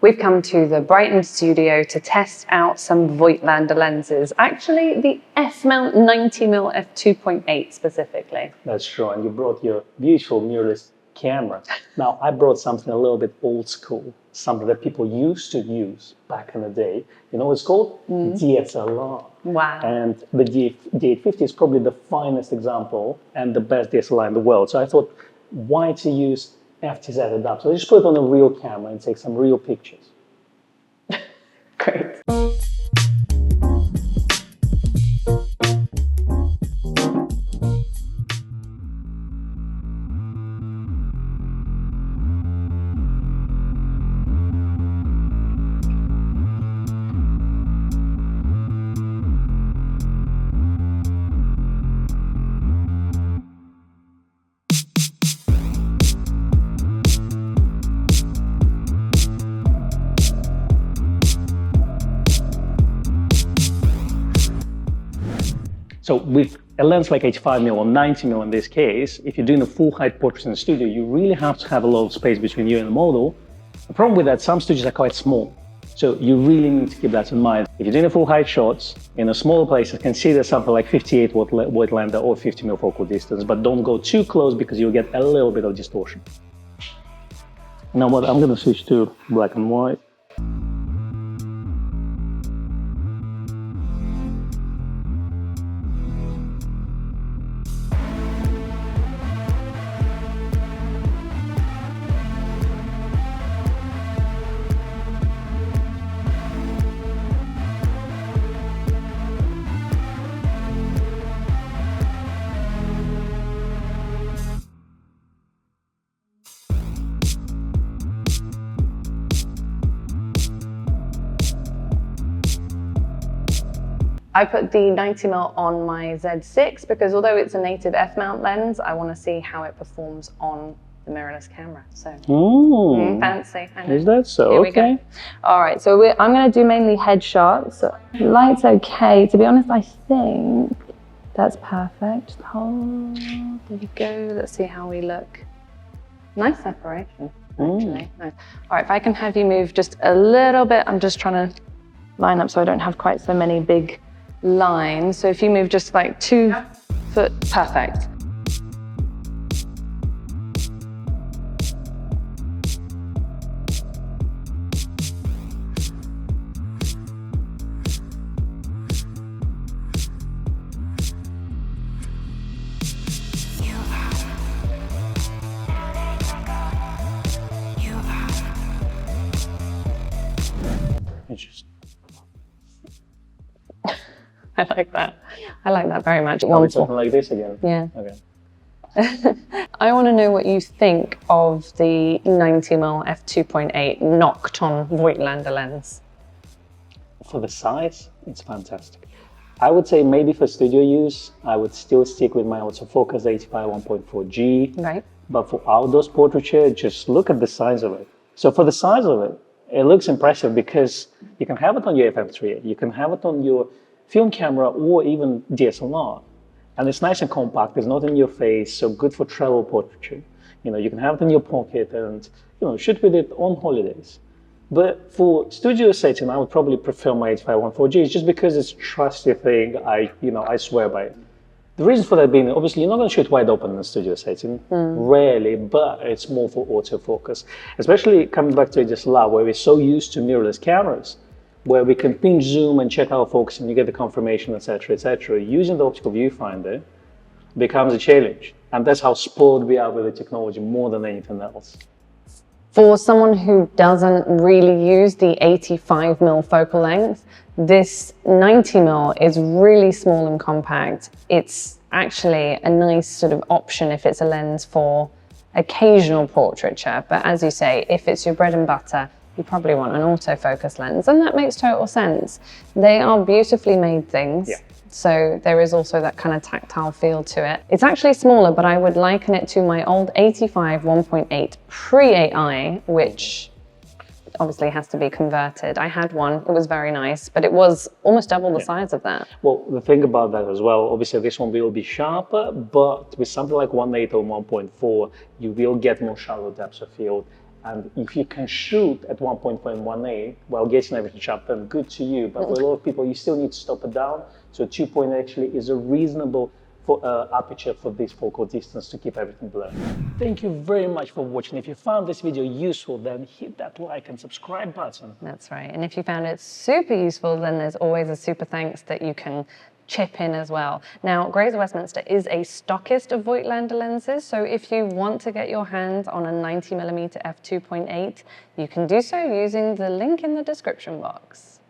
We've come to the Brighton Studio to test out some Voigtlander lenses. Actually, the F-mount 90mm f2.8 specifically. That's true, and you brought your beautiful mirrorless camera. Now, I brought something a little bit old school, something that people used to use back in the day. You know what it's called? DSLR. Wow. And the D850 is probably the finest example and the best DSLR in the world. So I thought, why to use FTZ adapter? So I just put it on a real camera and take some real pictures. Great. So with a lens like 85mm or 90mm in this case, if you're doing a full height portrait in the studio, you really have to have a lot of space between you and the model. The problem with that, some studios are quite small. So you really need to keep that in mind. If you're doing a full height shots in a smaller place, consider something like 58 Voigtlander or 50mm focal distance, but don't go too close because you'll get a little bit of distortion. Now what, I'm gonna switch to black and white. I put the 90mm on my Z6 because although it's a native f-mount lens, I want to see how it performs on the mirrorless camera. So fancy. I know. Is that so? Here we go. All right, so I'm going to do mainly headshots. So light's okay. To be honest, I think that's perfect. Oh, there you go. Let's see how we look. Nice separation, actually. Nice. All right, if I can have you move just a little bit. I'm just trying to line up so I don't have quite so many big lines. So if you move just like 2 foot, perfect. Interesting. I like that. I like that very much. Oh, it's something like this again? Yeah. Okay. I want to know what you think of the 90mm f2.8 Nocton Voigtlander lens. For the size, it's fantastic. I would say maybe for studio use, I would still stick with my autofocus 85 1.4G. Right. But for outdoors portraiture, just look at the size of it. So for the size of it, it looks impressive because you can have it on your FM3, you can have it on your film camera or even DSLR. And it's nice and compact, it's not in your face, so good for travel portraiture. You know, you can have it in your pocket and, you know, shoot with it on holidays. But for studio setting, I would probably prefer my 85-1.4G just because it's a trusty thing. I swear by it. The reason for that being, obviously, you're not going to shoot wide open in a studio setting, rarely, but it's more for autofocus. Especially coming back to DSLR, where we're so used to mirrorless cameras, where we can pinch zoom and check our focus and you get the confirmation, etc., etc. Using the optical viewfinder becomes a challenge. And that's how spoiled we are with the technology more than anything else. For someone who doesn't really use the 85mm focal length, this 90mm is really small and compact. It's actually a nice sort of option if it's a lens for occasional portraiture. But as you say, if it's your bread and butter, you probably want an autofocus lens, and that makes total sense. They are beautifully made things. Yeah. So there is also that kind of tactile feel to it. It's actually smaller, but I would liken it to my old 85 1.8 pre-AI, which obviously has to be converted. I had one, it was very nice, but it was almost double the size of that. Well, the thing about that as well, obviously this one will be sharper, but with something like 1.8 or 1.4, you will get more shallow depths of field. And if you can shoot at 1.1a while getting everything sharp, then good to you. But for a lot of people, you still need to stop it down. So 2.8 actually is a reasonable aperture for this focal distance to keep everything blurred. Thank you very much for watching. If you found this video useful, then hit that like and subscribe button. That's right. And if you found it super useful, then there's always a super thanks that you can chip in as well. Now, Grazer Westminster is a stockist of Voigtlander lenses, so if you want to get your hands on a 90mm f2.8, you can do so using the link in the description box.